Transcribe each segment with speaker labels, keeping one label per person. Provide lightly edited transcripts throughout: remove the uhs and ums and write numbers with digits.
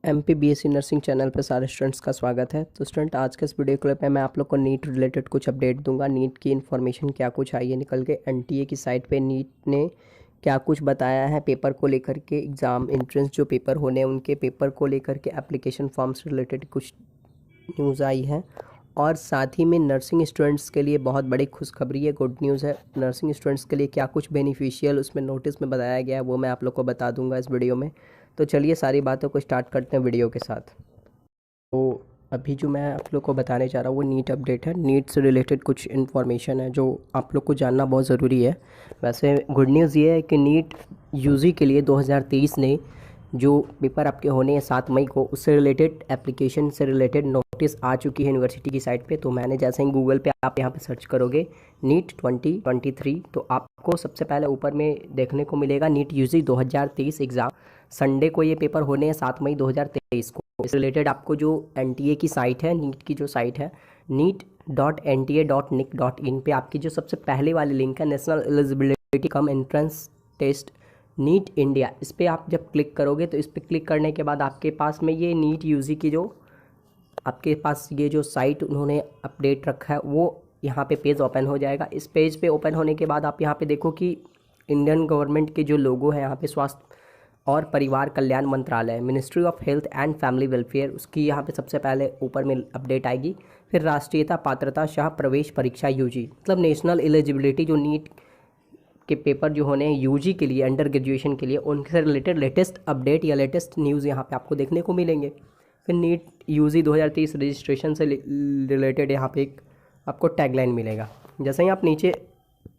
Speaker 1: MP BSc nursing channel पे सारे students का स्वागत है। तो स्टूडेंट, आज के इस वीडियो क्लिप में मैं आप लोग को नीट रिलेटेड कुछ अपडेट दूंगा। नीट की इन्फॉर्मेशन क्या कुछ आई है निकल के एनटीए की साइट पे, नीट ने क्या कुछ बताया है पेपर को लेकर के, एग्ज़ाम एंट्रेंस जो पेपर होने हैं उनके पेपर को लेकर के, एप्लीकेशन फॉर्म से रिलेटेड कुछ न्यूज़ आई है। और साथ ही में नर्सिंग स्टूडेंट्स के लिए बहुत बड़ी खुशखबरी है, गुड न्यूज़ है। नर्सिंग स्टूडेंट्स के लिए क्या कुछ बेनिफिशियल उसमें नोटिस में बताया गया है वो मैं आप लोग को बता दूंगा इस वीडियो में। तो चलिए सारी बातों को स्टार्ट करते हैं वीडियो के साथ। तो अभी जो मैं आप लोग को बताने जा रहा हूँ वो नीट अपडेट है। नीट से रिलेटेड कुछ इन्फॉर्मेशन है जो आप लोग को जानना बहुत ज़रूरी है। वैसे गुड न्यूज़ ये है कि नीट यूजी के लिए 2023 ने जो पेपर आपके होने हैं 7 मई को, उससे रिलेटेड एप्लीकेशन से रिलेटेड नोटिस आ चुकी है यूनिवर्सिटी की साइट पे। तो मैंने जैसे ही गूगल पे आप यहाँ पे सर्च करोगे नीट 2023 तो आपको सबसे पहले ऊपर में देखने को मिलेगा नीट यूजी 2023 एग्ज़ाम। संडे को ये पेपर होने हैं 7 मई 2023 को। इस रिलेटेड आपको जो एनटीए की साइट है, नीट की जो साइट है neet.nta.nic.in पे आपकी जो सबसे पहले वाली लिंक है national eligibility cum entrance test NEET India, इस पर आप जब क्लिक करोगे तो इस पर क्लिक करने के बाद आपके पास में ये नीट यूजी की जो आपके पास ये जो साइट उन्होंने अपडेट रखा है वो यहाँ पे पेज ओपन हो जाएगा। इस पेज पे ओपन होने के बाद आप यहाँ पे देखो कि इंडियन गवर्नमेंट के जो लोगो है यहाँ पे स्वास्थ्य और परिवार कल्याण मंत्रालय, ministry of health and family welfare, उसकी यहाँ पे सबसे पहले ऊपर में अपडेट आएगी। फिर राष्ट्रीयता पात्रता शाह प्रवेश परीक्षा यूजी, मतलब नेशनल एलिजिबिलिटी जो नीट के पेपर जो होने हैं यूजी के लिए, अंडर ग्रेजुएशन के लिए, उनसे रिलेटेड लेटेस्ट अपडेट या लेटेस्ट न्यूज़ यहाँ पे आपको देखने को मिलेंगे। फिर नीट यूजी 2023 रजिस्ट्रेशन से रिलेटेड यहाँ पे एक आपको टैगलाइन मिलेगा। जैसे ही आप नीचे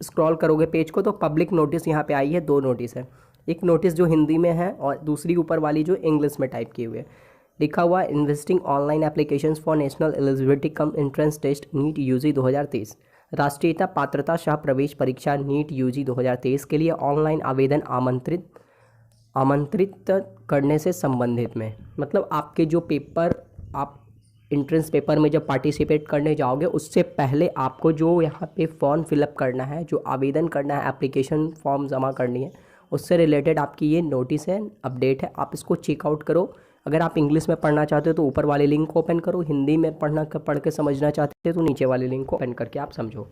Speaker 1: स्क्रॉल करोगे पेज को तो पब्लिक नोटिस यहाँ पे आई है, 2 नोटिस है। एक नोटिस जो हिंदी में है और दूसरी ऊपर वाली जो इंग्लिश में टाइप की हुई है, लिखा हुआ inviting online applications for national eligibility cum entrance test NEET UG 2023, राष्ट्रीयता पात्रता शाह प्रवेश परीक्षा नीट यूजी 2023 के लिए ऑनलाइन आवेदन आमंत्रित करने से संबंधित में। मतलब आपके जो पेपर आप एंट्रेंस पेपर में जब पार्टिसिपेट करने जाओगे उससे पहले आपको जो यहाँ पे फॉर्म फिलअप करना है, जो आवेदन करना है, एप्लीकेशन फॉर्म जमा करनी है, उससे रिलेटेड आपकी ये नोटिस है, अपडेट है। आप इसको चेकआउट करो। अगर आप इंग्लिश में पढ़ना चाहते हो तो ऊपर वाले लिंक को ओपन करो, हिंदी में पढ़ के समझना चाहते हो तो नीचे वाले लिंक को ओपन करके आप समझो।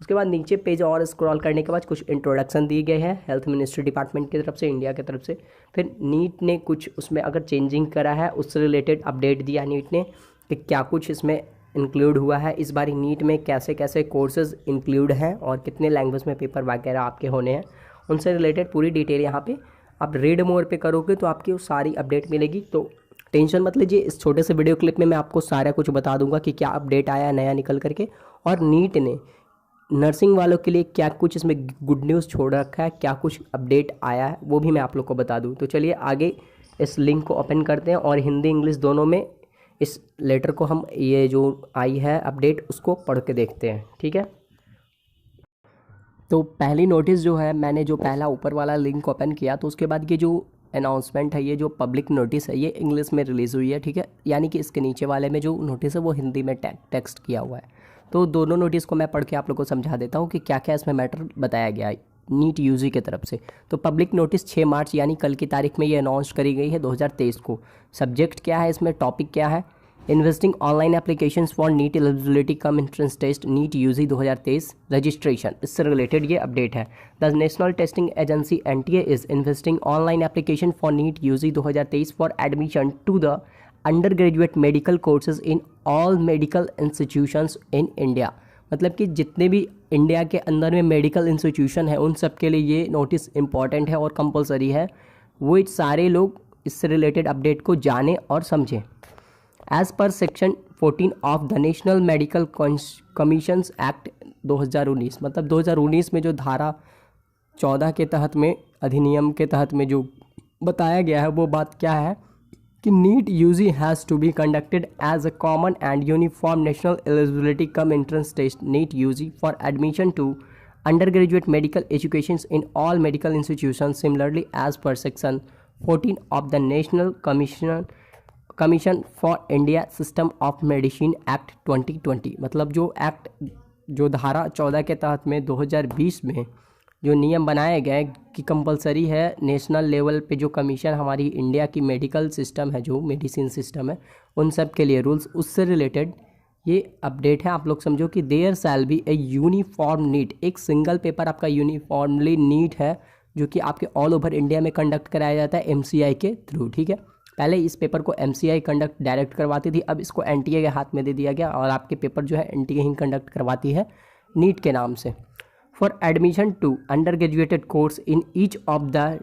Speaker 1: उसके बाद नीचे पेज और स्क्रॉल करने के बाद कुछ इंट्रोडक्शन दिए गए हैं हेल्थ मिनिस्ट्री डिपार्टमेंट की तरफ से, इंडिया की तरफ से। फिर नीट ने कुछ उसमें अगर चेंजिंग करा है उससे रिलेटेड अपडेट दिया नीट ने कि क्या कुछ इसमें इंक्लूड हुआ है, इस बार नीट में कैसे कैसे कोर्सेज इंक्लूड हैं और कितने लैंग्वेज में पेपर वगैरह आपके होने हैं, उनसे रिलेटेड पूरी डिटेल यहाँ पे आप रीड मोर पे करोगे तो आपकी सारी अपडेट मिलेगी। तो टेंशन मत लीजिए, इस छोटे से वीडियो क्लिप में मैं आपको सारा कुछ बता दूंगा कि क्या अपडेट आया है नया निकल करके, और नीट ने नर्सिंग वालों के लिए क्या कुछ इसमें गुड न्यूज़ छोड़ रखा है, क्या कुछ अपडेट आया है वो भी मैं आप लोग को बता दूँ। तो चलिए आगे इस लिंक को ओपन करते हैं और हिंदी इंग्लिश दोनों में इस लेटर को हम, ये जो आई है अपडेट, उसको पढ़ के देखते हैं, ठीक है। तो पहली नोटिस जो है, मैंने जो पहला ऊपर वाला लिंक ओपन किया तो उसके बाद ये जो अनाउंसमेंट है, ये जो पब्लिक नोटिस है, ये इंग्लिश में रिलीज़ हुई है, ठीक है। यानी कि इसके नीचे वाले में जो नोटिस है वो हिंदी में टेक्स्ट किया हुआ है। तो दोनों नोटिस को मैं पढ़ के आप लोग को समझा देता हूँ कि क्या क्या इसमें मैटर बताया गया है नीट यूजी की तरफ से। तो पब्लिक नोटिस 6 मार्च यानी कल की तारीख में ये अनाउंस करी गई है 2023 को। सब्जेक्ट क्या है इसमें, टॉपिक क्या है, inviting online applications for NEET eligibility cum entrance test NEET UG 2023 registration, इससे रिलेटेड ये अपडेट है। The national testing agency NTA is inviting online application for NEET UG 2023 for admission to the undergraduate medical courses in all medical institutions in India. मतलब कि जितने भी India के अंदर में मेडिकल इंस्टीट्यूशन है उन सब के लिए ये नोटिस इंपॉर्टेंट है और कंपलसरी है, वो सारे लोग इससे रिलेटेड अपडेट को जाने और समझें। As per section 14 of the national medical commissions act 2019, मतलब 2019 में जो धारा 14 के तहत में, अधिनियम के तहत में जो बताया गया है वो बात क्या है कि NEET UG has to be conducted as a common and uniform national eligibility cum entrance test NEET UG for admission to undergraduate medical education in all medical institution similarly as per section 14 of the national commission for India system of medicine act 2020। मतलब जो act, जो धारा 14 के तहत में 2020 में जो नियम बनाए गए कि कंपलसरी है नेशनल लेवल पे जो कमीशन हमारी इंडिया की मेडिकल सिस्टम है, जो मेडिसिन सिस्टम है, उन सब के लिए रूल्स, उससे रिलेटेड ये अपडेट है। आप लोग समझो कि there shall be a uniform NEET, एक सिंगल पेपर आपका यूनिफॉर्मली नीट है जो कि आपके ऑल ओवर इंडिया में कंडक्ट कराया जाता है एमसीआई के थ्रू, ठीक है। पहले इस पेपर को एमसीआई कंडक्ट डायरेक्ट करवाती थी, अब इसको एनटीए के हाथ में दे दिया गया और आपके पेपर जो है एनटीए ही कंडक्ट करवाती है नीट के नाम से। For admission to undergraduated course in each of the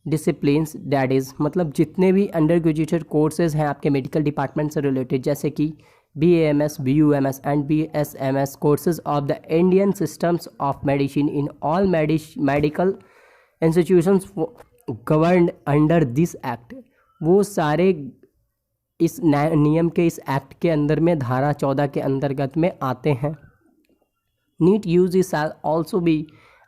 Speaker 1: disciplines, that is मतलब जितने भी अंडर ग्रेजुएटेड कोर्सेज हैं आपके मेडिकल डिपार्टमेंट से रिलेटेड, जैसे कि BAMS, BUMS and BSMS courses of the Indian systems of medicine in all medical institutions governed under this act, वो सारे इस नियम के, इस एक्ट के अंदर में धारा 14 के अंतर्गत में आते हैं। NEET UG shall also be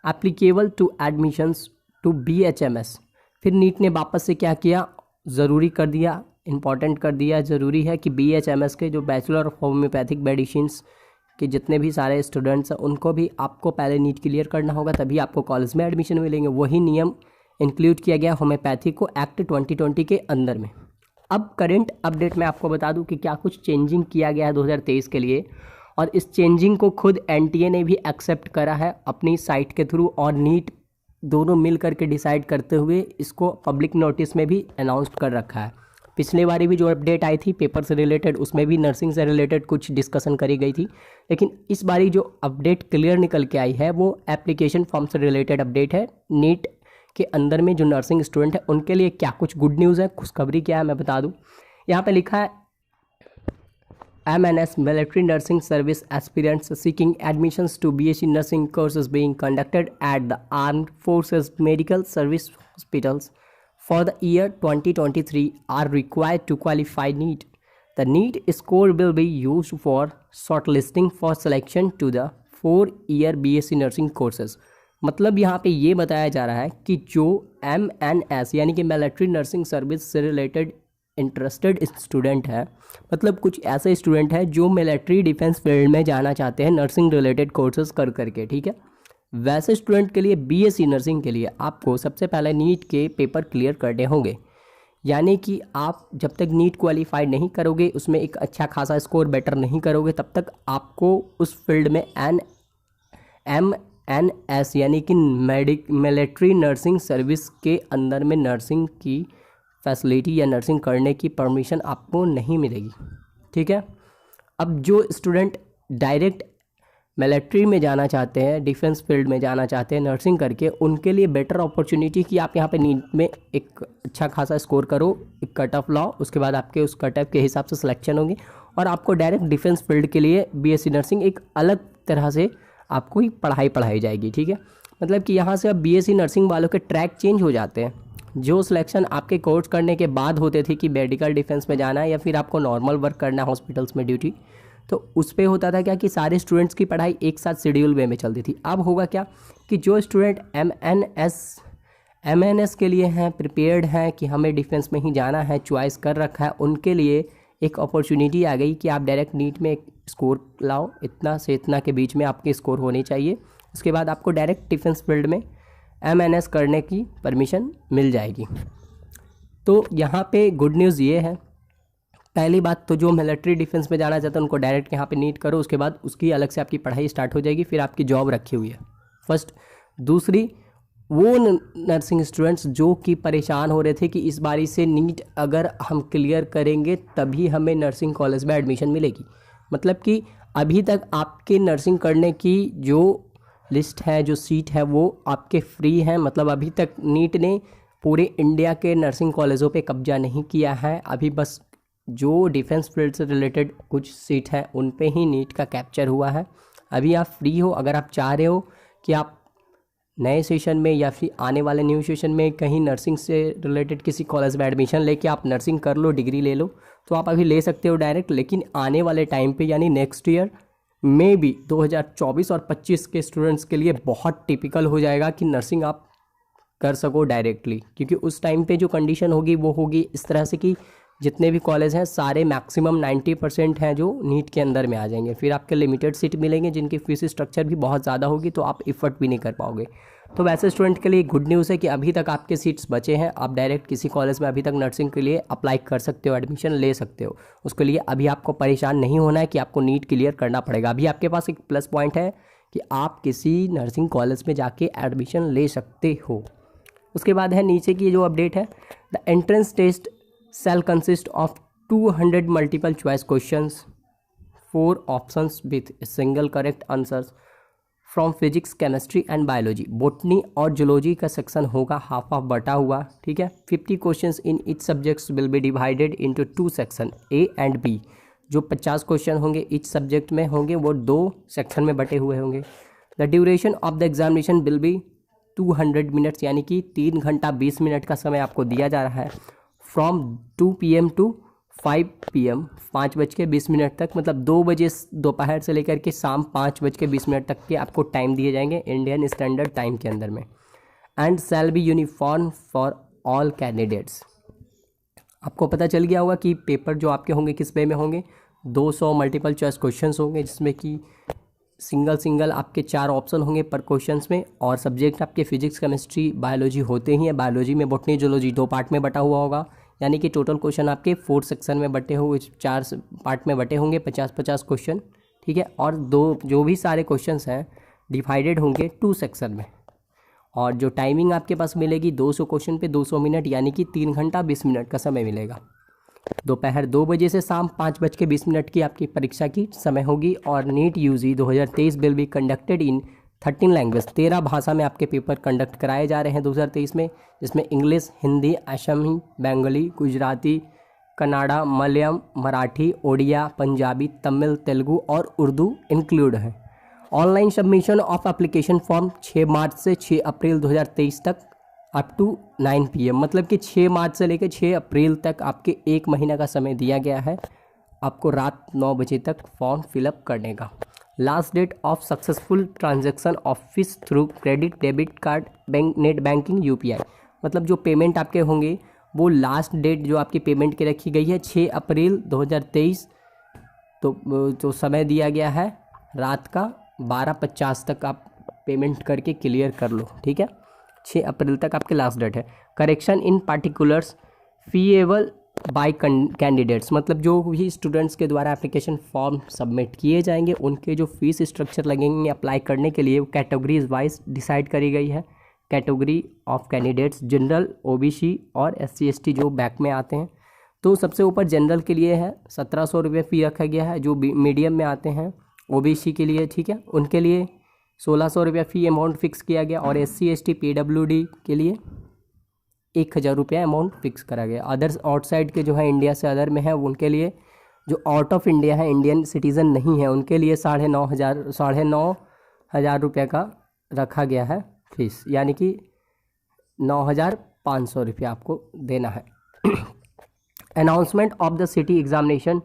Speaker 1: applicable to admissions to BHMS। फिर नीट ने वापस से क्या किया, ज़रूरी कर दिया, इम्पॉर्टेंट कर दिया, ज़रूरी है कि BHMS के जो बैचलर ऑफ होम्योपैथिक मेडिसिन के जितने भी सारे स्टूडेंट्स हैं उनको भी आपको पहले नीट क्लियर करना होगा, तभी आपको कॉलेज में एडमिशन मिलेंगे। वही नियम इंक्लूड किया गया होम्योपैथी को एक्ट 2020 के अंदर में। अब करंट अपडेट में आपको बता दूं कि क्या कुछ चेंजिंग किया गया है 2023 के लिए, और इस चेंजिंग को खुद एनटीए ने भी एक्सेप्ट करा है अपनी साइट के थ्रू, और नीट दोनों मिल करके डिसाइड करते हुए इसको पब्लिक नोटिस में भी अनाउंस कर रखा है। पिछले बारी भी जो अपडेट आई थी पेपर से रिलेटेड, उसमें भी नर्सिंग से रिलेटेड कुछ डिस्कशन करी गई थी, लेकिन इस बारी जो अपडेट क्लियर निकल के आई है वो एप्लीकेशन फॉर्म से रिलेटेड अपडेट है। नीट के अंदर में जो नर्सिंग स्टूडेंट है उनके लिए क्या कुछ गुड न्यूज़ है, खुशखबरी क्या है मैं बता दूं। यहाँ पे लिखा है MNS military nursing service aspirants seeking admissions to BSc nursing courses being conducted at the armed forces medical service hospitals for the year 2023 are required to qualify NEET. The NEET score will be used for shortlisting for selection to the 4-year BSc nursing courses. मतलब यहाँ पे ये बताया जा रहा है कि जो MNS यानी कि मिलिट्री नर्सिंग सर्विस से रिलेटेड इंटरेस्टेड स्टूडेंट है, मतलब कुछ ऐसे स्टूडेंट हैं जो मिलिट्री डिफेंस फील्ड में जाना चाहते हैं नर्सिंग रिलेटेड कोर्सेज कर करके, ठीक है। वैसे स्टूडेंट के लिए BSc नर्सिंग के लिए आपको सबसे पहले नीट के पेपर क्लियर करने होंगे, यानी कि आप जब तक नीट क्वालिफाई नहीं करोगे, उसमें एक अच्छा खासा स्कोर बेटर नहीं करोगे, तब तक आपको उस फील्ड में MNS यानी कि मिलिट्री नर्सिंग सर्विस के अंदर में नर्सिंग की फैसिलिटी या नर्सिंग करने की परमिशन आपको नहीं मिलेगी, ठीक है। अब जो स्टूडेंट डायरेक्ट मिलिट्री में जाना चाहते हैं, डिफेंस फील्ड में जाना चाहते हैं नर्सिंग करके, उनके लिए बेटर अपॉर्चुनिटी कि आप यहाँ पे नीट में एक अच्छा खासा स्कोर करो, एक कट ऑफ लाओ, उसके बाद आपके उस कट ऑफ के हिसाब से सिलेक्शन होंगे और आपको डायरेक्ट डिफेंस फील्ड के लिए BSc नर्सिंग एक अलग तरह से आपको ही पढ़ाई जाएगी, ठीक है। मतलब कि यहाँ से अब BSc नर्सिंग वालों के ट्रैक चेंज हो जाते हैं। जो सिलेक्शन आपके कोर्स करने के बाद होते थे कि मेडिकल डिफेंस में जाना है या फिर आपको नॉर्मल वर्क करना है हॉस्पिटल्स में ड्यूटी, तो उस पर होता था क्या कि सारे स्टूडेंट्स की पढ़ाई एक साथ शेड्यूल वे में चलती थी। अब होगा क्या कि जो स्टूडेंट MNS के लिए हैं, प्रिपेयर्ड हैं कि हमें डिफेंस में ही जाना है, चॉइस कर रखा है, उनके लिए एक अपॉर्चुनिटी आ गई कि आप डायरेक्ट नीट में एक स्कोर लाओ, इतना से इतना के बीच में आपके स्कोर होने चाहिए, उसके बाद आपको डायरेक्ट डिफेंस फील्ड में MNS करने की परमिशन मिल जाएगी। तो यहाँ पे गुड न्यूज़ ये है, पहली बात तो जो मिलिट्री डिफेंस में जाना चाहते हैं उनको डायरेक्ट यहाँ पे नीट करो, उसके बाद उसकी अलग से आपकी पढ़ाई स्टार्ट हो जाएगी, फिर आपकी जॉब रखी हुई है फर्स्ट। दूसरी, वो नर्सिंग स्टूडेंट्स जो कि परेशान हो रहे थे कि इस बारी से नीट अगर हम क्लियर करेंगे तभी हमें नर्सिंग कॉलेज में एडमिशन मिलेगी, मतलब कि अभी तक आपके नर्सिंग करने की जो लिस्ट है, जो सीट है, वो आपके फ्री है। मतलब अभी तक नीट ने पूरे इंडिया के नर्सिंग कॉलेजों पे कब्जा नहीं किया है, अभी बस जो डिफेंस फील्ड से रिलेटेड कुछ सीट है उन पे ही नीट का कैप्चर हुआ है। अभी आप फ्री हो, अगर आप चाह रहे हो कि आप नए सेशन में या फिर आने वाले न्यू सेशन में कहीं नर्सिंग से रिलेटेड किसी कॉलेज में एडमिशन लेके आप नर्सिंग कर लो, डिग्री ले लो, तो आप अभी ले सकते हो डायरेक्ट। लेकिन आने वाले टाइम पे यानी नेक्स्ट ईयर में भी 2024 और 25 के स्टूडेंट्स के लिए बहुत टिपिकल हो जाएगा कि नर्सिंग आप कर सको डायरेक्टली, क्योंकि उस टाइम पे जो कंडीशन होगी वो होगी इस तरह से कि जितने भी कॉलेज हैं सारे मैक्सिमम 90% हैं जो नीट के अंदर में आ जाएंगे। फिर आपके लिमिटेड सीट मिलेंगे जिनकी फीस स्ट्रक्चर भी बहुत ज़्यादा होगी, तो आप इफ़र्ट भी नहीं कर पाओगे। तो वैसे स्टूडेंट के लिए गुड न्यूज़ है कि अभी तक आपके सीट्स बचे हैं, आप डायरेक्ट किसी कॉलेज में अभी तक नर्सिंग के लिए अप्लाई कर सकते हो, एडमिशन ले सकते हो। उसके लिए अभी आपको परेशान नहीं होना है कि आपको नीट क्लियर करना पड़ेगा। अभी आपके पास एक प्लस पॉइंट है कि आप किसी नर्सिंग कॉलेज में जाके एडमिशन ले सकते हो। उसके बाद है नीचे की जो अपडेट है, the entrance test shall consist of 200 multiple choice questions, 4 options with single correct answers from physics, chemistry and biology. Botany और जूलॉजी का सेक्शन होगा हाफ हाफ बटा हुआ, ठीक है। 50 questions in each subjects will be divided into 2 section A and B. जो 50 question होंगे each subject में होंगे वो 2 सेक्शन में बटे हुए होंगे। The duration of the examination will be 200 minutes, यानी कि 3 घंटा 20 मिनट का समय आपको दिया जा रहा है। फ्रॉम 2 PM टू 5 PM, 5:20 तक, मतलब 2 बजे दोपहर से लेकर के शाम 5:20 तक के आपको टाइम दिए जाएंगे इंडियन स्टैंडर्ड टाइम के अंदर में। And shall be uniform for all candidates. आपको पता चल गया होगा कि पेपर जो आपके होंगे किस वे में होंगे, 200 मल्टीपल चॉइस क्वेश्चंस होंगे, जिसमें कि सिंगल आपके 4 ऑप्शन होंगे पर क्वेश्चंस में, और सब्जेक्ट आपके फिजिक्स, केमिस्ट्री, बायोलॉजी होते ही हैं। बायोलॉजी में बोटनी, जूलॉजी 2 पार्ट में बटा हुआ होगा, यानी कि टोटल क्वेश्चन आपके 4 सेक्शन में बटे हुए, 4 पार्ट में बटे होंगे, 50-50 क्वेश्चन, ठीक है। और 2 जो भी सारे क्वेश्चंस हैं डिवाइडेड होंगे 2 सेक्शन में। और जो टाइमिंग आपके पास मिलेगी 200 क्वेश्चन पे 200 मिनट, यानी कि 3 घंटा 20 मिनट का समय मिलेगा। दोपहर 2 बजे से शाम 5:20 की आपकी परीक्षा की समय होगी। और NEET UG 2023 will be conducted in 13 language. 13 भाषा में आपके पेपर कंडक्ट कराए जा रहे हैं 2023 में, जिसमें इंग्लिश, हिंदी, असमी, बंगाली, गुजराती, कन्नड़ा, मलयालम, मराठी, ओडिया, पंजाबी, तमिल, तेलुगु और उर्दू इंक्लूड है। Online submission of application form 6 मार्च से 6 अप्रैल 2023 तक अप टू 9 PM, मतलब कि 6 मार्च से लेकर 6 अप्रैल तक आपके 1 महीना का समय दिया गया है आपको रात 9 बजे तक फॉर्म फिलअप करने का। Last date of successful transaction of fees through credit, debit card, bank, net banking, UPI, मतलब जो पेमेंट आपके होंगे वो लास्ट डेट जो आपकी पेमेंट की रखी गई है 6 अप्रैल 2023, तो जो समय दिया गया है रात का 12:50 तक आप पेमेंट करके क्लियर कर लो, ठीक है। 6 अप्रैल तक आपके लास्ट डेट है। Correction in particulars feeable by candidates, मतलब जो भी स्टूडेंट्स के द्वारा एप्लीकेशन फॉर्म सबमिट किए जाएंगे उनके जो फीस स्ट्रक्चर लगेंगे अप्लाई करने के लिए, वो कैटेगरीज वाइज डिसाइड करी गई है। Category of candidates general, OBC और SC ST जो बैक में आते हैं। तो सबसे ऊपर जनरल के लिए है 1700 रुपये फ़ी रखा गया है। जो मीडियम में आते हैं OBC के लिए, ठीक है, उनके लिए 1600 रुपया फ़ी अमाउंट फिक्स किया गया। और SC ST PWD के लिए 1000 रुपया अमाउंट फिक्स करा गया। अदर्स आउटसाइड के जो है इंडिया से अदर में है उनके लिए, जो आउट ऑफ इंडिया है, इंडियन सिटीज़न नहीं है, उनके लिए 9,500 रुपये का रखा गया है फीस, यानी कि 9,500 रुपया आपको देना है। Announcement of the city examination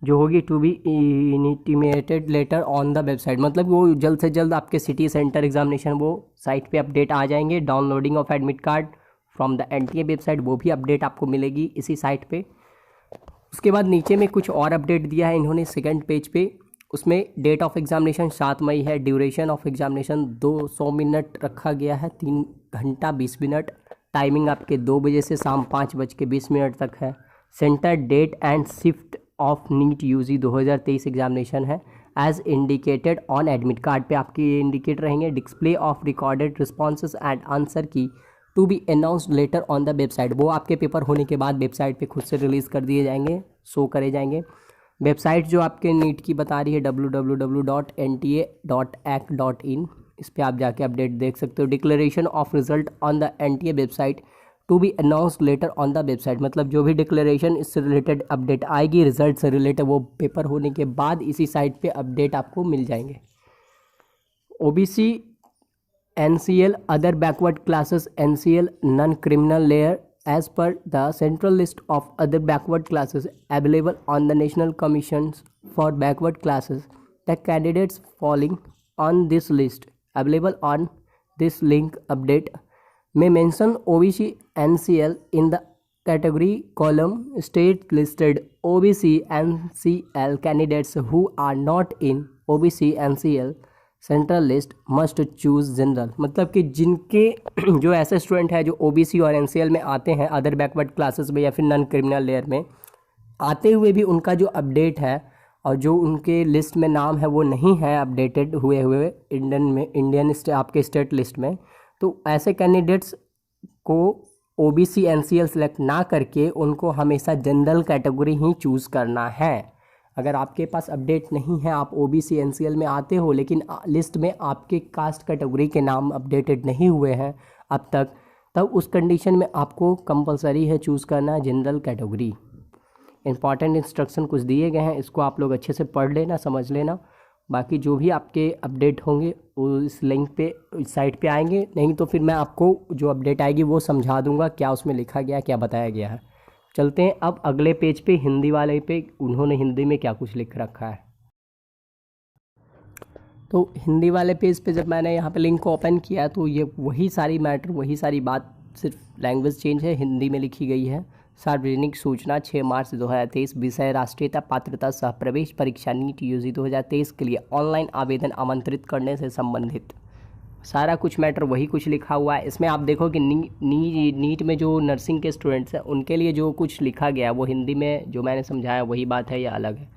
Speaker 1: जो होगी to be intimated later on the website, मतलब वो जल्द से जल्द आपके सिटी सेंटर एग्जामिनेशन वो साइट पे अपडेट आ जाएंगे। Downloading of admit card from the NTA website, वो भी अपडेट आपको मिलेगी इसी साइट पे। उसके बाद नीचे में कुछ और अपडेट दिया है इन्होंने सेकंड पेज पे, उसमें डेट ऑफ एग्जामिनेशन 7 मई है। ड्यूरेशन ऑफ एग्जामिनेशन 200 मिनट रखा गया है, 3 घंटा 20 मिनट। टाइमिंग आपके 2 बजे से शाम 5:20 तक है। Centre, date and shift of NEET UG 2023 examination है as indicated on admit card पे आपके ये इंडिकेट रहेंगे। Display of recorded responses and answer key to be announced later on the website, वो आपके पेपर होने के बाद वेबसाइट पे खुद से रिलीज़ कर दिए जाएंगे, शो करे जाएंगे। वेबसाइट जो आपके नीट की बता रही है www.nta.ac.in, इस पर आप जाके अपडेट देख सकते हो। Declaration of result on the NTA website to be announced later on the website, मतलब जो भी डिक्लेरेशन इससे रिलेटेड अपडेट आएगी, रिजल्ट से रिलेटेड, वो पेपर होने के बाद इसी साइट पे अपडेट आपको मिल जाएंगे। OBC, NCL, other backward classes, NCL, non criminal layer as per the central list of other backward classes available on the National Commissions for Backward Classes. The candidates falling on this list available on this link update may mention OBC NCL in the category column. State listed OBC NCL candidates who are not in OBC NCL central list must choose general, मतलब कि जिनके जो ऐसे student हैं जो OBC और NCL में आते हैं, अदर बैकवर्ड क्लासेस में या फिर नॉन क्रिमिनल लेयर में आते हुए भी उनका जो अपडेट है और जो उनके लिस्ट में नाम है वो नहीं है अपडेटेड हुए इंडियन आपके स्टेट लिस्ट में, तो ऐसे कैंडिडेट्स को ओबीसी एनसीएल सेलेक्ट ना करके उनको हमेशा जनरल कैटेगरी ही चूज़ करना है। अगर आपके पास अपडेट नहीं है, आप ओबीसी एनसीएल में आते हो लेकिन लिस्ट में आपके कास्ट कैटेगरी के नाम अपडेटेड नहीं हुए हैं अब तक, तब उस कंडीशन में आपको कंपलसरी है चूज़ करना जनरल कैटेगरी। इंपॉर्टेंट इंस्ट्रक्शन कुछ दिए गए हैं, इसको आप लोग अच्छे से पढ़ लेना, समझ लेना। बाकी जो भी आपके अपडेट होंगे वो इस लिंक पे, इस साइट पे आएंगे, नहीं तो फिर मैं आपको जो अपडेट आएगी वो समझा दूंगा क्या उसमें लिखा गया, क्या बताया गया है। चलते हैं अब अगले पेज पे, हिंदी वाले पे, उन्होंने हिंदी में क्या कुछ लिख रखा है। तो हिंदी वाले पेज पे जब मैंने यहाँ पे लिंक को ओपन किया तो ये वही सारी मैटर, वही सारी बात, सिर्फ लैंग्वेज चेंज है, हिंदी में लिखी गई है। सार्वजनिक सूचना 6 मार्च 2023, विषय राष्ट्रीयता पात्रता सह प्रवेश परीक्षा नीट यूजी 2023 के लिए ऑनलाइन आवेदन आमंत्रित करने से संबंधित सारा कुछ मैटर वही कुछ लिखा हुआ है। इसमें आप देखो कि नीट में जो नर्सिंग के स्टूडेंट्स हैं उनके लिए जो कुछ लिखा गया वो हिंदी में जो मैंने समझाया वही बात है या अलग है।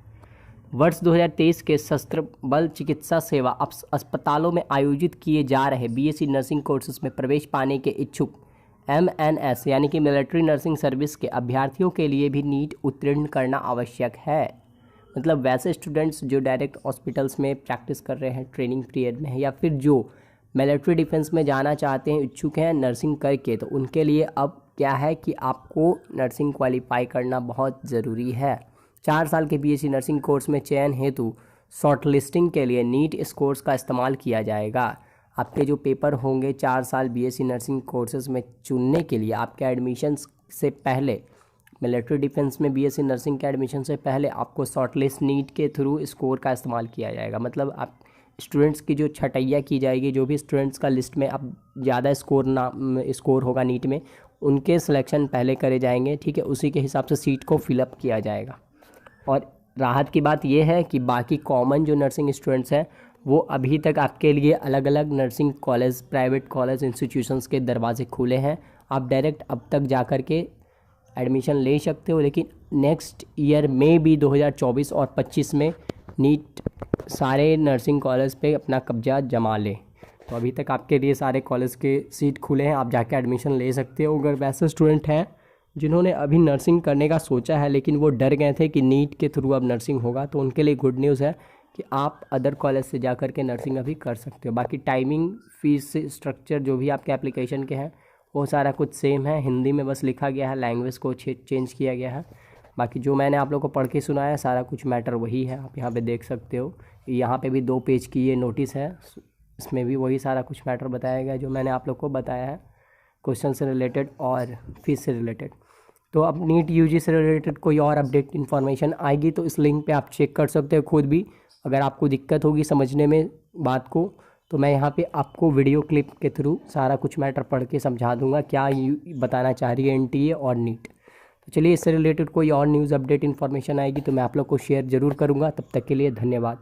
Speaker 1: वर्ष 2023 के सशस्त्र बल चिकित्सा सेवा अस्पतालों में आयोजित किए जा रहे बीएससी नर्सिंग कोर्सेज में प्रवेश पाने के इच्छुक MNS यानी कि मिलिट्री नर्सिंग सर्विस के अभ्यर्थियों के लिए भी नीट उत्तीर्ण करना आवश्यक है। मतलब वैसे स्टूडेंट्स जो डायरेक्ट हॉस्पिटल्स में प्रैक्टिस कर रहे हैं ट्रेनिंग पीरियड में, या फिर जो मिलिट्री डिफेंस में जाना चाहते हैं, इच्छुक हैं नर्सिंग करके, तो उनके लिए अब क्या है कि आपको नर्सिंग क्वालिफाई करना बहुत ज़रूरी है। 4 साल के बीएससी नर्सिंग कोर्स में चयन हेतु शॉर्ट लिस्टिंग के लिए नीट इस कोर्स का इस्तेमाल किया जाएगा। आपके जो पेपर होंगे 4 साल बीएससी नर्सिंग कोर्सेज में चुनने के लिए, आपके एडमिशन से पहले, मिलिट्री डिफेंस में बीएससी नर्सिंग के एडमिशन से पहले आपको शॉर्ट लिस्ट नीट के थ्रू स्कोर का इस्तेमाल किया जाएगा। मतलब आप स्टूडेंट्स की जो छटैया की जाएगी, जो भी स्टूडेंट्स का लिस्ट में अब ज़्यादा स्कोर होगा नीट में, उनके सिलेक्शन पहले करे जाएंगे, ठीक है, उसी के हिसाब से सीट को फिलअप किया जाएगा। और राहत की बात यह है कि बाकी कॉमन जो नर्सिंग स्टूडेंट्स हैं वो अभी तक आपके लिए अलग अलग nursing college, private college, institutions के दरवाजे खुले हैं। आप डायरेक्ट अब तक जा कर के एडमिशन ले सकते हो, लेकिन नेक्स्ट ईयर में भी 2024 और 25 में नीट सारे नर्सिंग कॉलेज पे अपना कब्जा जमा ले। तो अभी तक आपके लिए सारे कॉलेज के सीट खुले हैं, आप जाके एडमिशन ले सकते हो। अगर वैसे स्टूडेंट हैं जिन्होंने अभी नर्सिंग करने का सोचा है लेकिन वो डर गए थे कि नीट के थ्रू अब नर्सिंग होगा, तो उनके लिए गुड न्यूज़ है कि आप अदर कॉलेज से जा कर के नर्सिंग अभी कर सकते हो। बाकी टाइमिंग, फीस स्ट्रक्चर जो भी आपके एप्लीकेशन के हैं वो सारा कुछ सेम है, हिंदी में बस लिखा गया है, लैंग्वेज को चेंज किया गया है। बाकी जो मैंने आप लोग को पढ़ के सुनाया सारा कुछ मैटर वही है, आप यहाँ पे देख सकते हो। यहाँ पे भी 2 पेज की ये नोटिस है, इसमें भी वही सारा कुछ मैटर बताया गया जो मैंने आप लोग को बताया है, क्वेश्चन से रिलेटेड और फीस से रिलेटेड। तो अब नीट यूजी से रिलेटेड कोई और अपडेट इन्फॉर्मेशन आएगी तो इस लिंक पे आप चेक कर सकते हो खुद भी। अगर आपको दिक्कत होगी समझने में बात को, तो मैं यहाँ पे आपको वीडियो क्लिप के थ्रू सारा कुछ मैटर पढ़ के समझा दूंगा क्या बताना चाह रही है एनटीए और नीट। तो चलिए, इससे रिलेटेड कोई और न्यूज़ अपडेट इन्फॉर्मेशन आएगी तो मैं आप लोग को शेयर ज़रूर करूँगा। तब तक के लिए धन्यवाद।